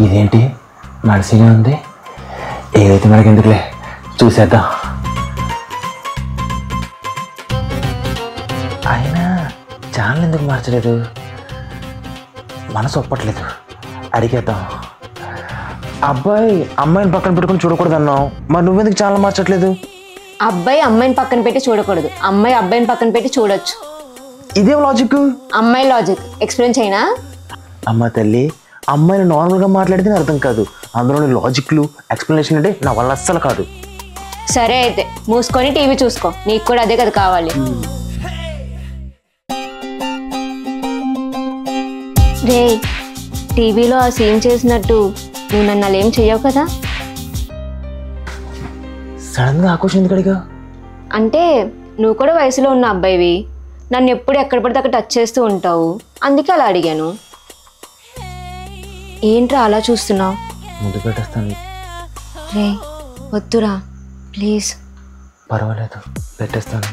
ఇదేంటి నడిసిగా ఉంది? ఏదైతే మనకి ఎందుకులే, చూసేద్దాం. అయినా ఛానల్ ఎందుకు మార్చలేదు? మనసు ఒప్పట్లేదు, అడిగేద్దాం. అబ్బాయి అమ్మాయిని పక్కన పెట్టుకుని చూడకూడదు అన్నావు, మరి నువ్వెందుకు ఛానల్ మార్చట్లేదు? అబ్బాయి అమ్మాయిని పక్కన పెట్టి చూడకూడదు, అమ్మాయి అబ్బాయిని పక్కన పెట్టి చూడొచ్చు. ఇదేం లాజిక్? అమ్మాయి లాజిక్ ఎక్స్ప్లెయిన్ చేయనా? అమ్మ తల్లి, అమ్మాయిని నార్మల్గా మాట్లాడితే అర్థం కాదు, అందులోని లాజిక్లు ఎక్స్ప్లెనేషన్ అంటే నా వల్ల అస్సలు కాదు. సరే అయితే మూసుకొని టీవీ చూసుకో, నీకు కూడా అదే కదా కావాలి. రే, టీవీలో ఆ సీన్ చేసినట్టు నువ్వు నన్ను అలా ఏం చెయ్యవు కదా? సడన్గా ఆకోశం ఎందుకు అడిగా? అంటే నువ్వు కూడా వయసులో ఉన్న అబ్బాయివి, నన్ను ఎప్పుడు ఎక్కడ పడితే అక్కడ టచ్ చేస్తూ ఉంటావు, అందుకే అలా అడిగాను. ఏంట్రా అలా చూస్తున్నావు? ముందు పెట్టేస్తాను. రే వద్దురా ప్లీజ్. పర్వాలేదు, పెట్టేస్తాను.